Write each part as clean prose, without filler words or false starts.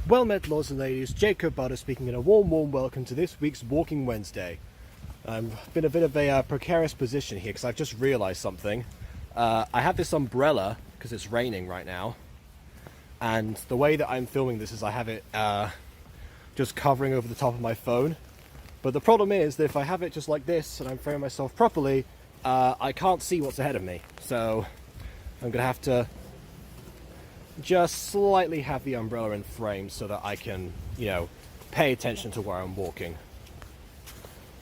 Well met, lords and ladies, Jacob Butter speaking, and a warm welcome to this week's Walking Wednesday. I've been a bit of a precarious position here because I've just realised something. I have this umbrella because it's raining right now, and the way that I'm filming this is I have it just covering over the top of my phone. But the problem is that if I have it just like this and I'm framing myself properly, I can't see what's ahead of me. So I'm going to have to just slightly have the umbrella in frame so that I can, pay attention to where I'm walking.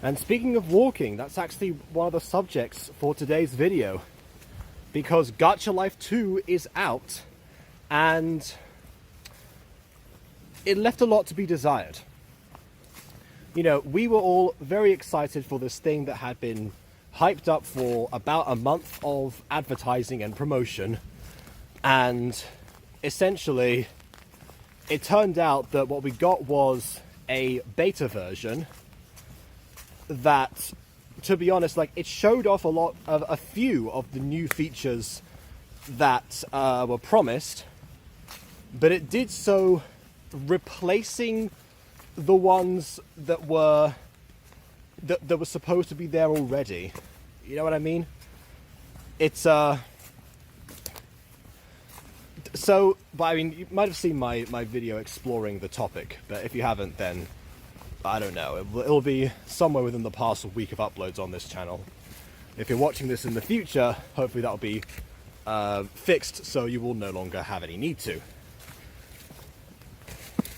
And speaking of walking, that's actually one of the subjects for today's video, because Gacha Life 2 is out and it left a lot to be desired. We were all very excited for this thing that had been hyped up for about a month of advertising and promotion, and essentially it turned out that what we got was a beta version that, to be honest, it showed off a few of the new features that were promised, but it did so replacing the ones that were supposed to be there already. You know what I mean? It's you might have seen my video exploring the topic, but if you haven't, then I don't know. It'll be somewhere within the past week of uploads on this channel. If you're watching this in the future, hopefully that'll be fixed, so you will no longer have any need to.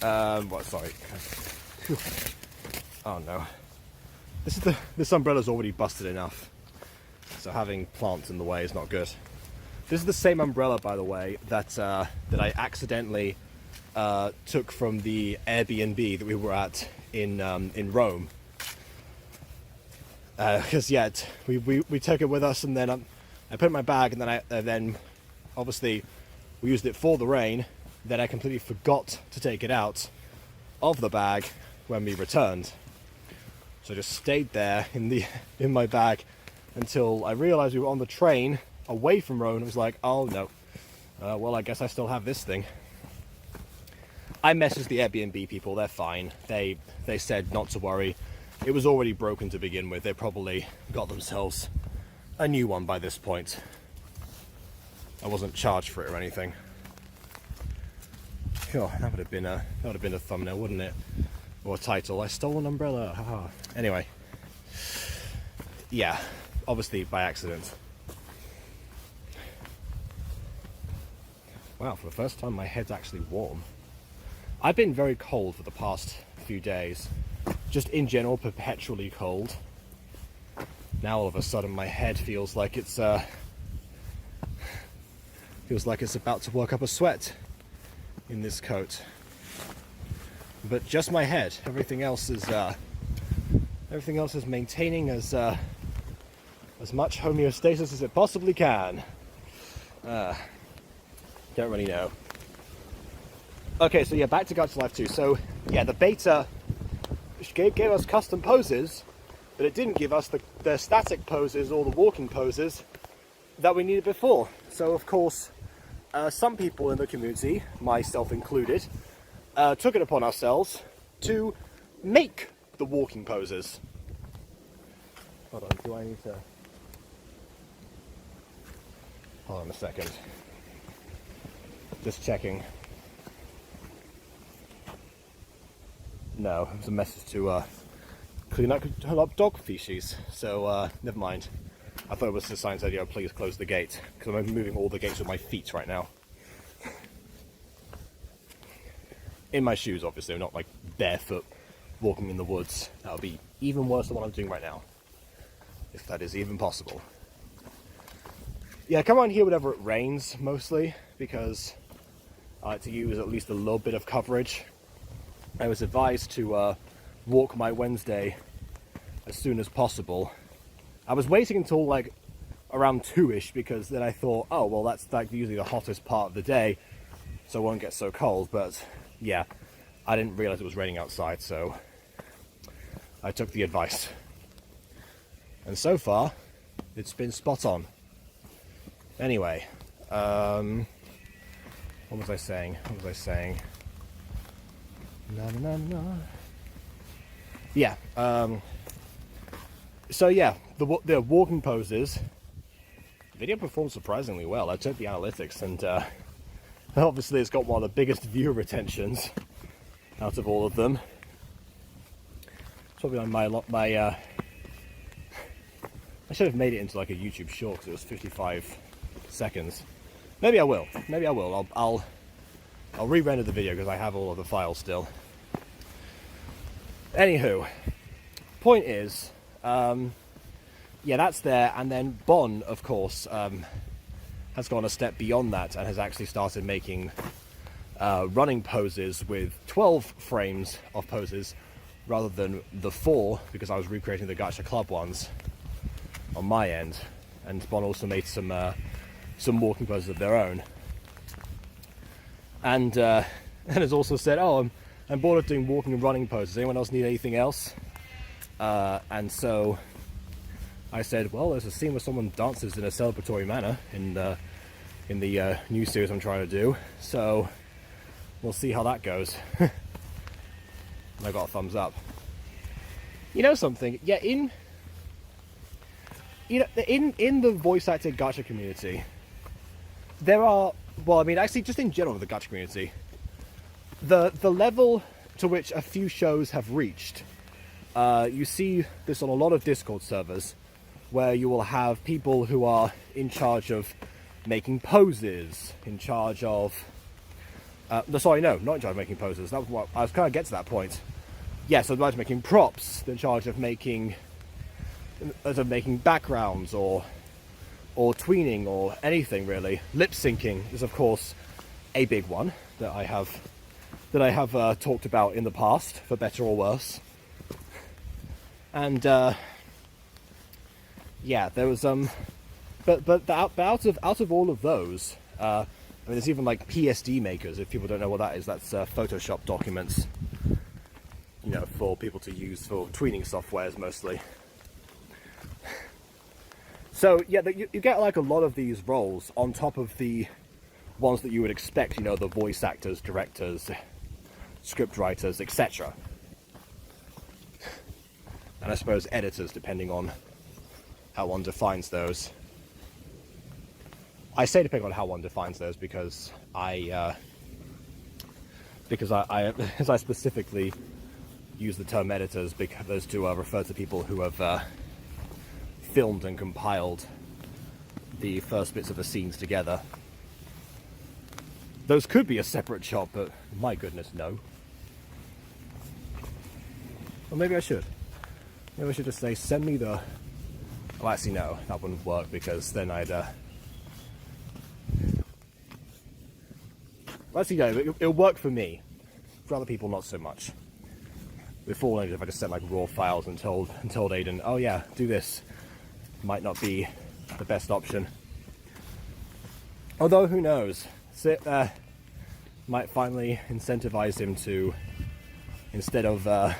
Sorry. Oh no. This umbrella's already busted enough, so having plants in the way is not good. This is the same umbrella, by the way, that I accidentally took from the Airbnb that we were at in Rome. Because we took it with us, and then I put it in my bag, and then obviously we used it for the rain. Then I completely forgot to take it out of the bag when we returned. So I just stayed there in my bag until I realized we were on the train away from Rome. It was like, oh no, well, I guess I still have this thing. I messaged the Airbnb people, they're fine. They said not to worry. It was already broken to begin with. They probably got themselves a new one by this point. I wasn't charged for it or anything. Oh, that would have been a thumbnail, wouldn't it? Or a title. I stole an umbrella. Haha. Anyway. Yeah, obviously by accident. Wow, for the first time my head's actually warm. I've been very cold for the past few days. Just in general, perpetually cold. Now all of a sudden my head feels like it's about to work up a sweat in this coat. But just my head. Everything else is maintaining as much homeostasis as it possibly can. Don't really know. Okay, so yeah, back to Gacha Life 2. So yeah, the beta gave us custom poses, but it didn't give us the static poses or the walking poses that we needed before. So of course, some people in the community, myself included, took it upon ourselves to make the walking poses. Hold on, do I need to... Hold on a second. Just checking. No, it was a message to clean up dog feces. So never mind. I thought it was the sign said, please close the gate, because I'm moving all the gates with my feet right now. In my shoes, obviously, not like barefoot walking in the woods. That would be even worse than what I'm doing right now, if that is even possible. Yeah, I come on here whenever it rains, mostly, because I like to use at least a little bit of coverage. I was advised to walk my Wednesday as soon as possible. I was waiting until around 2ish, because then I thought, oh well, that's usually the hottest part of the day, so it won't get so cold. But yeah, I didn't realize it was raining outside, so I took the advice. And so far, it's been spot on. Anyway, what was I saying? Na, na, na, na. Yeah. So yeah, the walking poses. The video performed surprisingly well. I checked the analytics, and obviously it's got one of the biggest viewer retentions out of all of them. It's probably on my I should have made it into like a YouTube short because it was 55 seconds. Maybe I will. Maybe I will. I'll re-render the video because I have all of the files still. Anywho, point is, yeah, that's there. And then Bon, of course, has gone a step beyond that and has actually started making running poses with 12 frames of poses rather than the 4, because I was recreating the Gacha Club ones on my end. And Bon also made some walking poses of their own. And has also said, oh, I'm bored of doing walking and running poses. Anyone else need anything else? And so I said, well, there's a scene where someone dances in a celebratory manner in the new series I'm trying to do. So we'll see how that goes. I got a thumbs up. You know something? Yeah, in the voice acted gacha community, there are, well, I mean, actually, just in general, the gacha community, the level to which a few shows have reached, you see this on a lot of Discord servers, where you will have people who are in charge of making poses, in charge of, sorry, no, not in charge of making poses. That was what I was trying to get to that point. Yes, in charge of making props, in charge of making backgrounds or tweening or anything really. Lip syncing is, of course, a big one that I have talked about in the past, for better or worse. And yeah, there was but out of all of those, I mean, there's even like PSD makers. If people don't know what that is, that's Photoshop documents, you know, for people to use for tweening softwares mostly. So yeah, you get like a lot of these roles on top of the ones that you would expect, you know, the voice actors, directors, script writers, etc. And I suppose editors, depending on how one defines those. I say depending on how one defines those because I specifically use the term editors because to refer to people who have filmed and compiled the first bits of the scenes together. Those could be a separate job, but my goodness, no. Or maybe I should. Maybe I should just say, send me the... Oh, actually, no, that wouldn't work because then I'd... Actually, no, it'll work for me. For other people, not so much. With Fall Angel, if I just sent like raw files and told Aiden, oh yeah, do this, might not be the best option. Although, who knows? Might finally incentivize him to, instead of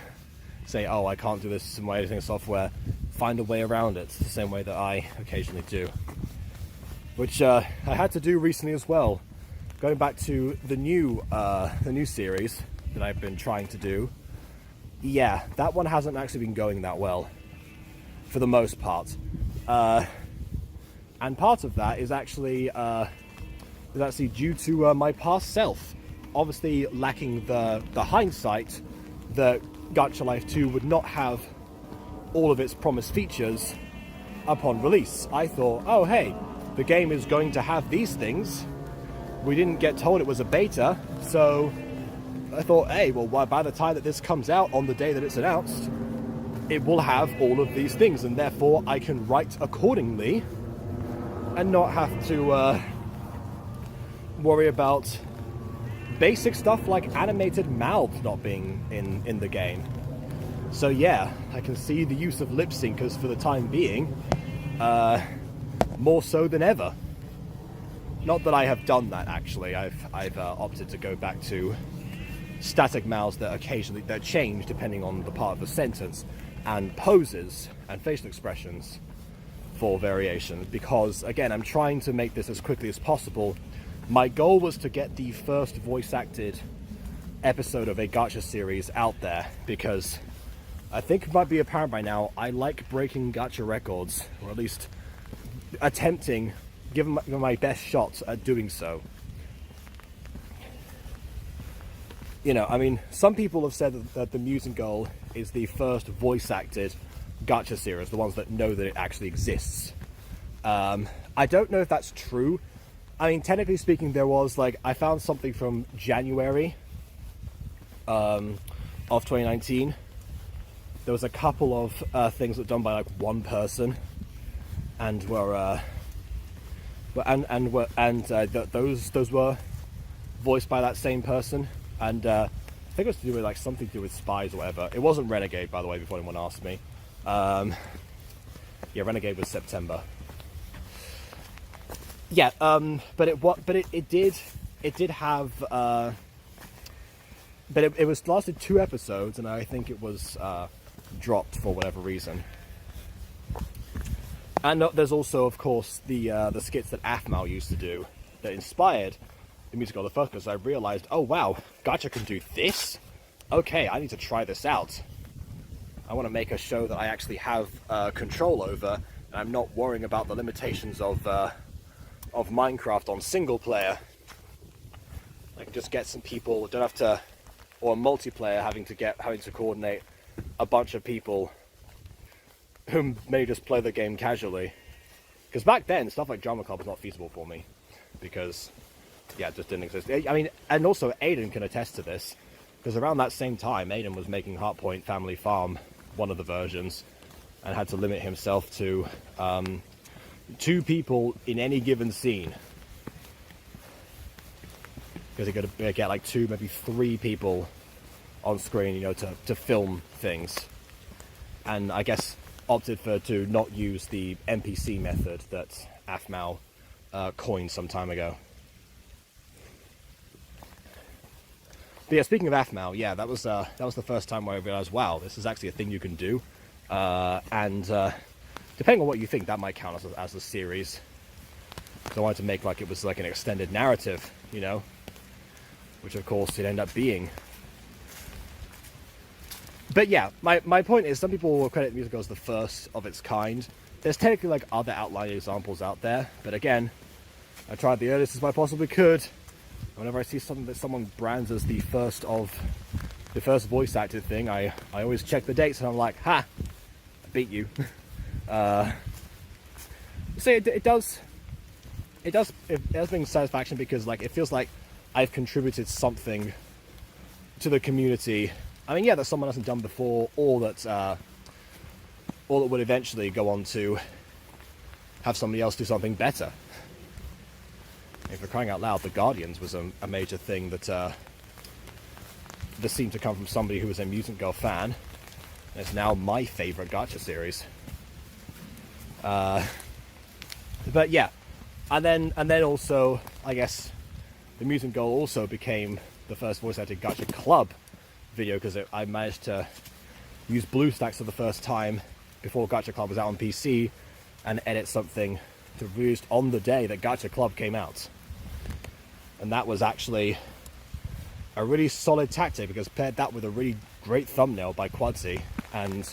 say, oh, I can't do this in my editing software, find a way around it, the same way that I occasionally do. Which I had to do recently as well. Going back to the new series that I've been trying to do, yeah, that one hasn't actually been going that well, for the most part. And part of that is actually due to my past self. Obviously lacking the hindsight that Gacha Life 2 would not have all of its promised features upon release. I thought, oh hey, the game is going to have these things. We didn't get told it was a beta, so I thought, hey, well, by the time that this comes out on the day that it's announced, it will have all of these things, and therefore I can write accordingly and not have to worry about basic stuff like animated mouths not being in the game. So yeah, I can see the use of lip syncers for the time being, more so than ever. Not that I have done that, actually. I've opted to go back to static mouths that occasionally change depending on the part of the sentence, and poses and facial expressions for variation, because again, I'm trying to make this as quickly as possible. My goal was to get the first voice acted episode of a gacha series out there, because I think it might be apparent by now, I like breaking gacha records, or at least attempting, giving my best shots at doing so. You know, I mean, some people have said that the Mutant Girl is the first voice-acted gacha series, the ones that know that it actually exists. I don't know if that's true. I mean, technically speaking, there was, like, I found something from January of 2019. There was a couple of things that were done by, like, one person, and were those were voiced by that same person. And I think it was to do with, like, something to do with spies or whatever. It wasn't Renegade, by the way, before anyone asked me. Yeah, Renegade was September. Yeah, but it did have, but it was lasted 2 episodes, and I think it was dropped for whatever reason. And there's also, of course, the skits that Afmal used to do that inspired the musical the first, because I realized, oh wow, Gacha can do this? Okay, I need to try this out. I want to make a show that I actually have control over, and I'm not worrying about the limitations of Minecraft on single player. I can just get some people, don't have to, or multiplayer, having to coordinate a bunch of people who may just play the game casually. Because back then, stuff like Drama Club was not feasible for me, because yeah, it just didn't exist. I mean, and also Aiden can attest to this, because around that same time, Aiden was making Heartpoint Family Farm, one of the versions, and had to limit himself to 2 people in any given scene, because he could get like 2, maybe 3 people on screen, you know, to film things. And I guess opted to not use the NPC method that Afmal coined some time ago. But yeah, speaking of Afmal, yeah, that was the first time where I realized, wow, this is actually a thing you can do. And depending on what you think, that might count as a series. So I wanted to make like it was like an extended narrative, you know, which of course it ended up being. But yeah, my point is, some people will credit musical as the first of its kind. There's technically like other outlier examples out there, but again, I tried the earliest as I possibly could. Whenever I see something that someone brands as the first voice acted thing, I always check the dates, and I'm like, ha, I beat you. So it does bring satisfaction, because like it feels like I've contributed something to the community. I mean, yeah, that someone hasn't done before, or that would eventually go on to have somebody else do something better. And for crying out loud, The Guardians was a major thing that seemed to come from somebody who was a Mutant Girl fan. And it's now my favourite gacha series. But yeah, and then also, I guess, the Mutant Girl also became the first voice-acted Gacha Club video, because I managed to use BlueStacks for the first time before Gacha Club was out on PC, and edit something to be released on the day that Gacha Club came out. And that was actually a really solid tactic, because paired that with a really great thumbnail by Quadzy, and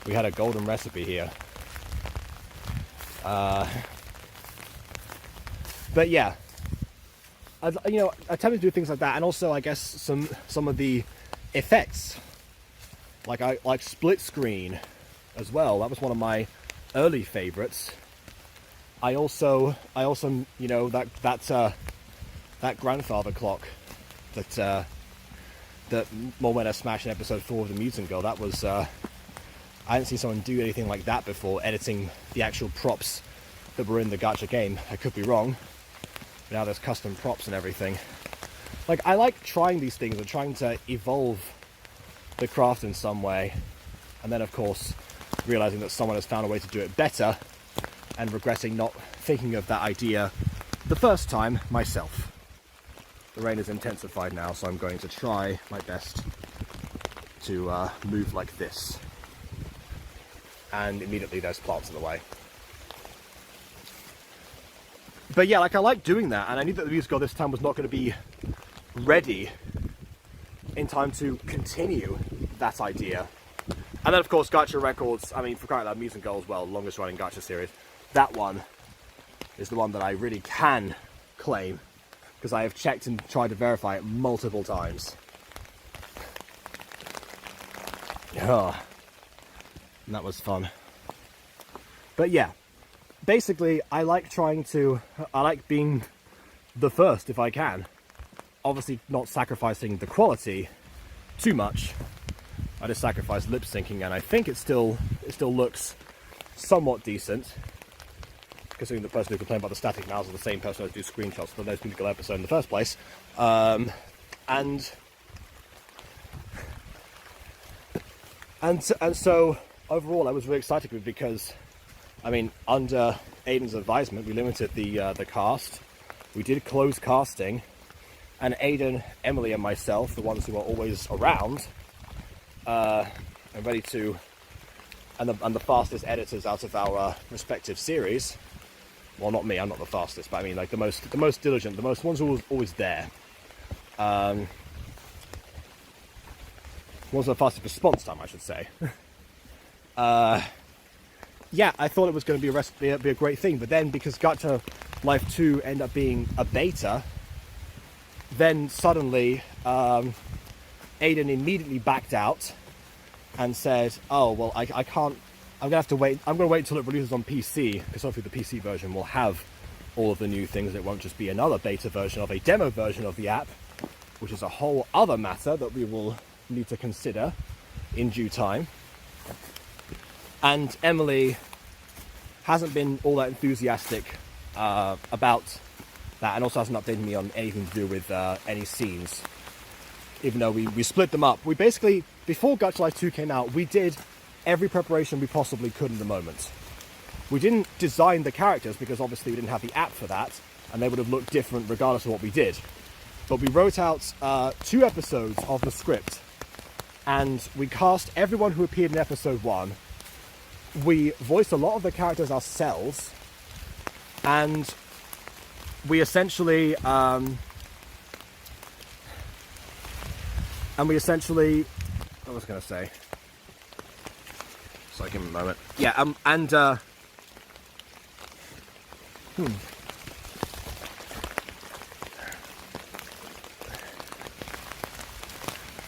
we had a golden recipe here. But yeah, you know, attempting to do things like that, and also I guess some of the effects, like split screen as well. That was one of my early favorites. I also you know, that grandfather clock that Momenta smashed in episode 4 of the Mutant Girl. That was I hadn't seen someone do anything like that before, editing the actual props that were in the gacha game. I could be wrong. But now there's custom props and everything. Like, I like trying these things and trying to evolve the craft in some way, and then of course realizing that someone has found a way to do it better, and regretting not thinking of that idea the first time myself. The rain has intensified now, so I'm going to try my best to move like this. And immediately there's plants in the way. But yeah, like, I like doing that, and I knew that the musical this time was not going to be ready in time to continue that idea. And then of course Gacha Records, I mean, for crying out loud, Music Girl as well, longest running Gacha series. That one is the one that I really can claim, because I have checked and tried to verify it multiple times. Yeah, and that was fun. But yeah, basically I like being the first if I can. Obviously not sacrificing the quality too much. I just sacrificed lip syncing, and I think it still looks somewhat decent, considering the person who complained about the static mouse is the same person who do screenshots for those musical episode in the first place. And so overall I was really excited because, I mean, under Aiden's advisement, we limited the cast. We did close casting, and Aiden, Emily, and myself, the ones who are always around, and ready to, and the fastest editors out of our respective series. Well, not me, I'm not the fastest, but I mean, like, the most diligent, the ones who are always there. Ones the fastest response time, I should say. Yeah, I thought it was going to be a great thing, but then because Gacha Life 2 ended up being a beta, then suddenly Aiden immediately backed out and said, oh, well, I can't, I'm going to have to wait, I'm going to wait until it releases on PC, because hopefully the PC version will have all of the new things. It won't just be another beta version of a demo version of the app, which is a whole other matter that we will need to consider in due time. And Emily hasn't been all that enthusiastic about that, and also hasn't updated me on anything to do with any scenes, even though we split them up. We basically, before Gacha Life 2 came out, we did every preparation we possibly could in the moment. We didn't design the characters because obviously we didn't have the app for that, and they would have looked different regardless of what we did. But we wrote out 2 episodes of the script, and we cast everyone who appeared in episode 1. We voiced a lot of the characters ourselves, and we essentially, what was I going to say? So give me a moment. Yeah,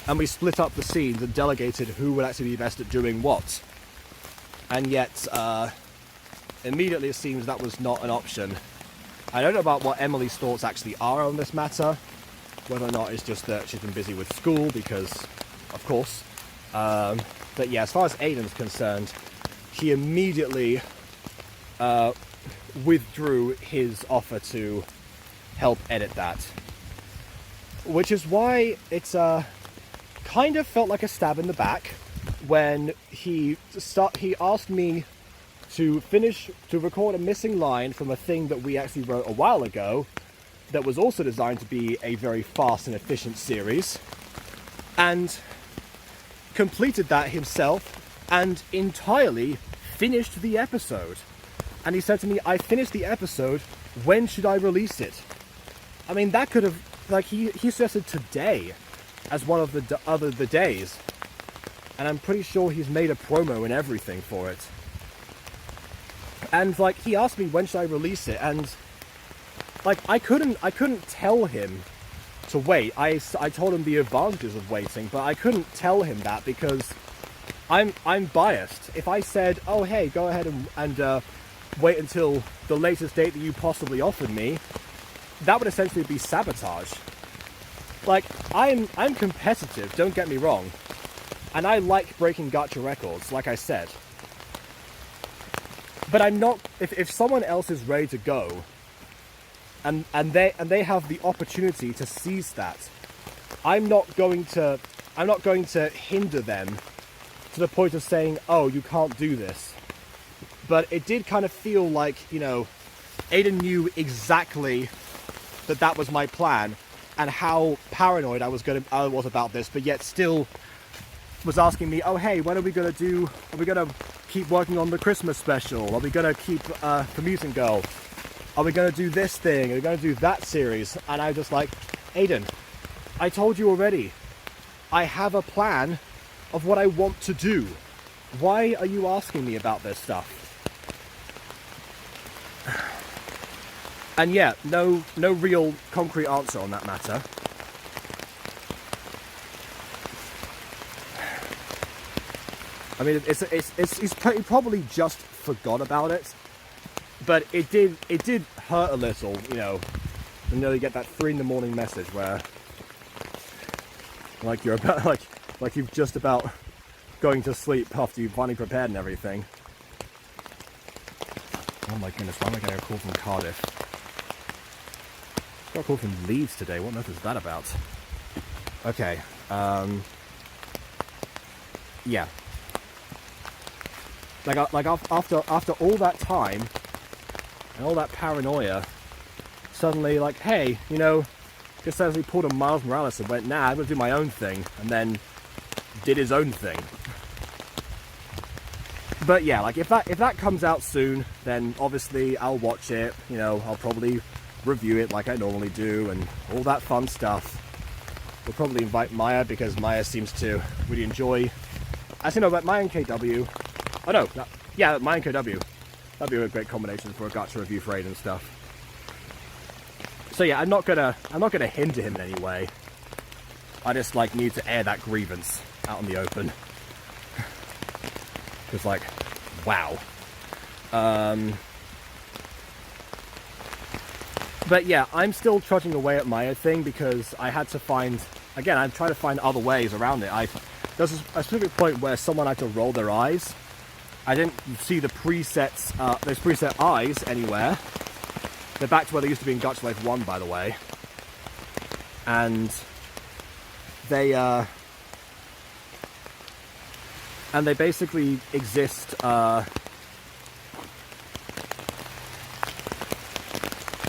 and we split up the scenes and delegated who would actually be best at doing what. And yet, immediately it seems that was not an option. I don't know about what Emily's thoughts actually are on this matter, whether or not it's just that she's been busy with school, because, of course. But yeah, as far as Aiden's concerned, he immediately withdrew his offer to help edit that. Which is why it's kind of felt like a stab in the back when he asked me to record a missing line from a thing that we actually wrote a while ago that was also designed to be a very fast and efficient series, and completed that himself and entirely finished the episode. And he said to me, I finished the episode, when should I release it? I mean, that could have, like, he suggested today as one of the days. And I'm pretty sure he's made a promo and everything for it. And, like, he asked me when should I release it, and, like, I couldn't tell him to wait. I told him the advantages of waiting, but I couldn't tell him that because I'm biased. If I said, oh hey, go ahead and wait until the latest date that you possibly offered me, that would essentially be sabotage. Like, I'm competitive, don't get me wrong. And I like breaking Gacha records, like I said. But I'm not, if someone else is ready to go, and they have the opportunity to seize that, I'm not going to hinder them to the point of saying, oh, you can't do this. But it did kind of feel like, you know, Aiden knew exactly that was my plan and how paranoid I was about this, but yet still was asking me, oh hey, when are we gonna keep working on the Christmas special? Are we gonna keep the Music Girl? Are we gonna do this thing? Are we gonna do that series? And I was just like, Aiden, I told you already. I have a plan of what I want to do. Why are you asking me about this stuff? And yeah, no real concrete answer on that matter. I mean, he probably just forgot about it, but it did hurt a little, you know. You know, you get that 3 a.m. message where, like, you're about like you've just about going to sleep after you've finally prepared and everything. Oh my goodness, why am I getting a call from Cardiff? Got a call from Leeds today. What on earth is that about? Okay. Yeah. Like after all that time and all that paranoia, suddenly, like, hey, you know, just as he pulled a Miles Morales and went, nah, I'm gonna do my own thing, and then did his own thing. But yeah, like, if that comes out soon, then obviously I'll watch it. You know, I'll probably review it like I normally do, and all that fun stuff. We'll probably invite Maya, because Maya seems to really enjoy. As you know, but Maya and KW. Oh no, yeah, Maya and KW. That'd be a great combination for a gacha review for Aiden and stuff. So yeah, I'm not gonna hinder him in any way. I just like need to air that grievance out in the open. Because, like, wow. But yeah, I'm still trudging away at my thing, because I had to find, again, I'm trying to find other ways around it. There's a specific point where someone had to roll their eyes. I didn't see the presets, those preset eyes anywhere. They're back to where they used to be in Gacha Life 1, by the way. And they basically exist, oh,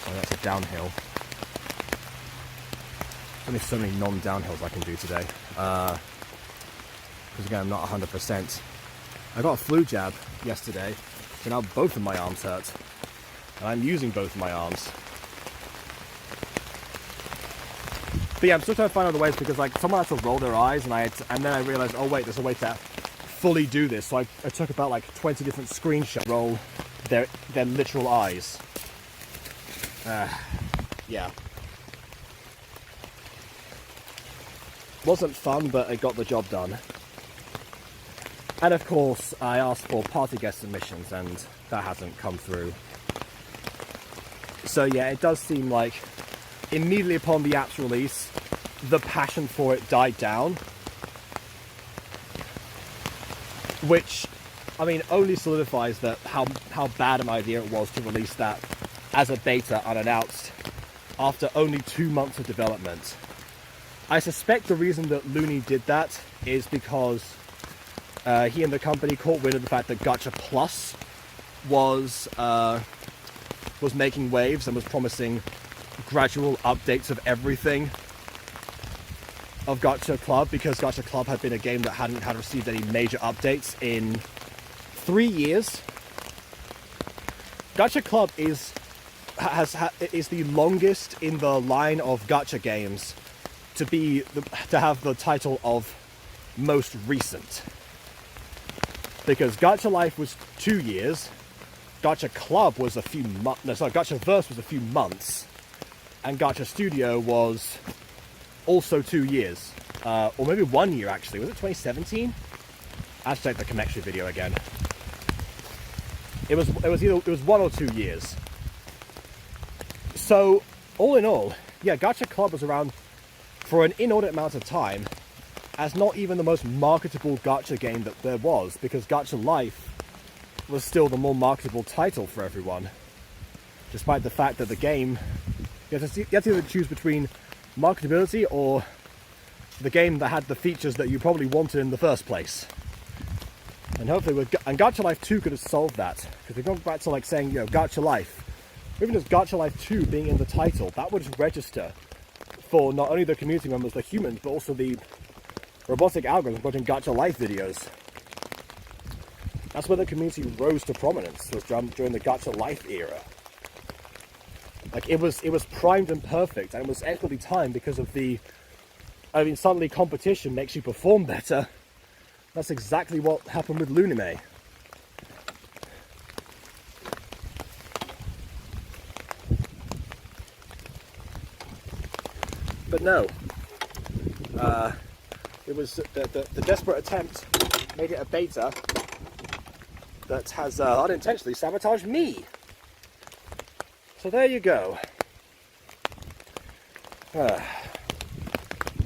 that's a downhill. There's only so many non-downhills I can do today. Because again, I'm not 100%. I got a flu jab yesterday, so now both of my arms hurt. And I'm using both of my arms. But yeah, I'm still trying to find other ways, because, like, someone had to roll their eyes, and then I realized, oh wait, there's a way to fully do this. So I took about like 20 different screenshots, roll their literal eyes. Yeah. Wasn't fun, but it got the job done. And of course, I asked for party guest submissions, and that hasn't come through. So yeah, it does seem like immediately upon the app's release, the passion for it died down. Which, I mean, only solidifies that how bad an idea it was to release that as a beta unannounced after only 2 months of development. I suspect the reason that Looney did that is because he and the company caught wind of the fact that Gacha Plus was making waves and was promising gradual updates of everything of Gacha Club, because Gacha Club had been a game that hadn't received any major updates in 3 years. Gacha Club is the longest in the line of gacha games to have the title of most recent. Because Gacha Life was 2 years, Gacha Club was a few months, no sorry, Gacha Verse was a few months, and Gacha Studio was also 2 years. Or maybe 1 year actually. Was it 2017? I have to check the connection video again. It was 1 or 2 years. So, all in all, yeah, Gacha Club was around for an inordinate amount of time as not even the most marketable gacha game that there was, because Gacha Life was still the more marketable title for everyone. Despite the fact that the game, you have to either choose between marketability or the game that had the features that you probably wanted in the first place. And hopefully, and Gacha Life 2 could have solved that, because we're going back to like saying, you know, Gacha Life, even just Gacha Life 2 being in the title, that would register for not only the community members, the humans, but also the robotic algorithms watching Gacha Life videos. That's where the community rose to prominence, was during the Gacha Life era. Like, it was primed and perfect, and it was expertly timed because of the I mean, suddenly competition makes you perform better. That's exactly what happened with Lunime. But no, it was the desperate attempt made it a beta that has unintentionally sabotaged me. So there you go. So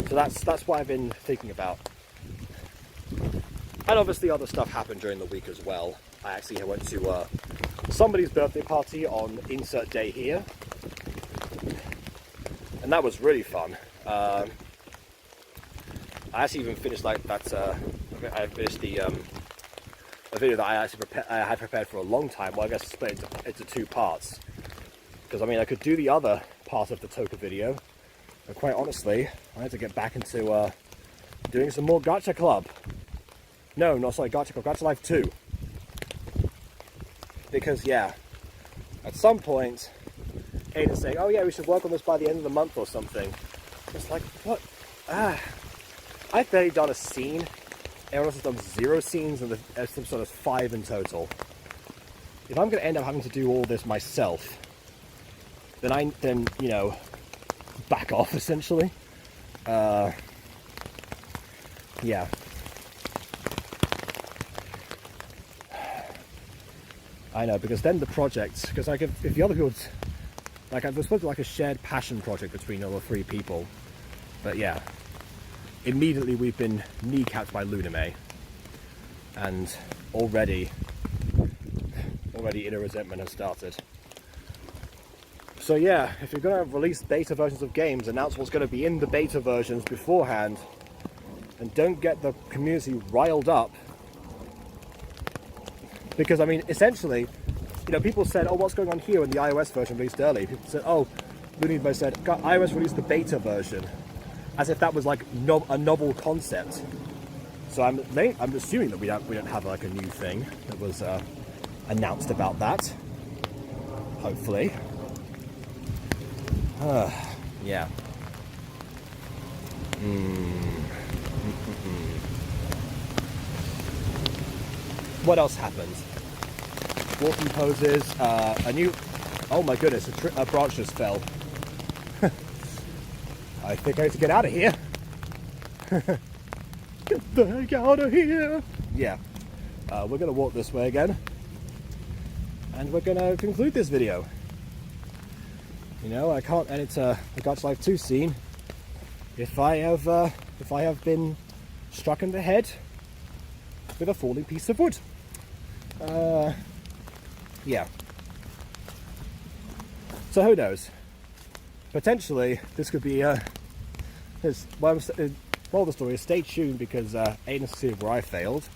that's what I've been thinking about. And obviously other stuff happened during the week as well. I actually went to somebody's birthday party on insert day here. And that was really fun. I actually even finished like that. I finished a video that I had prepared for a long time. Well, I guess split into 2 parts. Because I mean, I could do the other part of the Toka video, but quite honestly, I had to get back into doing some more Gacha Club. No, not sorry, Gacha Club, Gacha Life 2. Because yeah, at some point, Aiden's saying, "Oh yeah, we should work on this by the end of the month or something." It's like, what? I've barely done a scene. Everyone else has done 0 scenes, and there's some sort of 5 in total. If I'm going to end up having to do all this myself, then you know, back off essentially. Yeah. I know, because then the project, because like if the other people, like it was supposed to be like a shared passion project between all 3 people, but yeah, immediately we've been kneecapped by Lunime, and already inner resentment has started. So yeah, if you're going to release beta versions of games, announce what's going to be in the beta versions beforehand, and don't get the community riled up. Because I mean, essentially, you know, people said, "Oh, what's going on here?" when the iOS version released early. People said, "Oh," Lunime said, "iOS released the beta version," as if that was like a novel concept. So I'm assuming that we don't have like a new thing that was announced about that. Hopefully. Yeah. What else happened? Walking poses, a new... Oh my goodness, a branch just fell. I think I need to get out of here. Get the heck out of here! Yeah. We're going to walk this way again. And we're going to conclude this video. You know, I can't edit the Gacha Life 2 scene if I have been struck in the head with a falling piece of wood. Yeah. So who knows? Potentially, this could be well, the story is stay tuned, because Aiden's succeeded where I failed,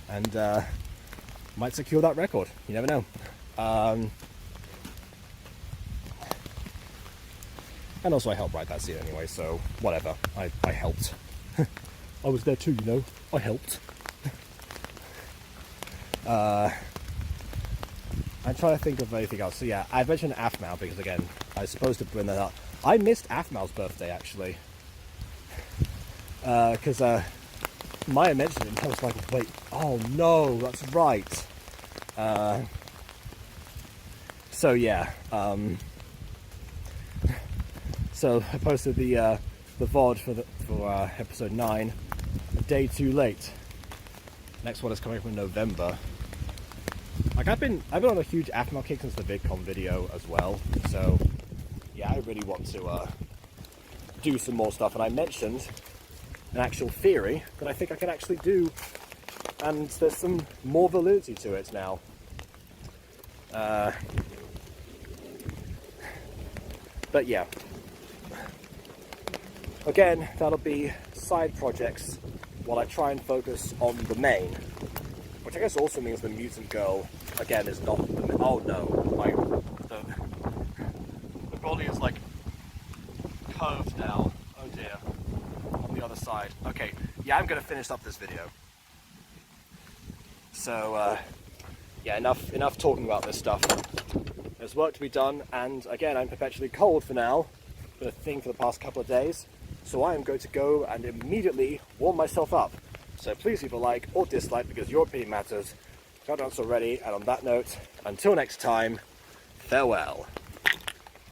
and might secure that record. You never know. And also I helped write that scene anyway, so whatever. I helped. I was there too, you know. I helped. I'm trying to think of anything else. So yeah, I mentioned Afmal because again, I was supposed to bring that up. I missed Afmal's birthday actually. Because Maya mentioned it and I was like, wait, oh no, that's right. So yeah, so I posted the VOD for episode 9 a day too late. Next one is coming up in November. Like I've been on a huge Afmal kick since the VidCon video as well. So yeah, I really want to do some more stuff. And I mentioned an actual theory that I think I can actually do, and there's some more validity to it now. But yeah, again, that'll be side projects while I try and focus on the main, which I guess also means the mutant girl again is not the oh no, the body is like curved now. Oh dear. On the other side. Okay, yeah, I'm gonna finish up this video. So yeah, enough talking about this stuff. There's work to be done, and again, I'm perpetually cold for now. Been a thing for the past couple of days. so I am going to go and immediately warm myself up. So please leave a like or dislike because your opinion matters. If you've not done so already, and on that note, until next time, farewell.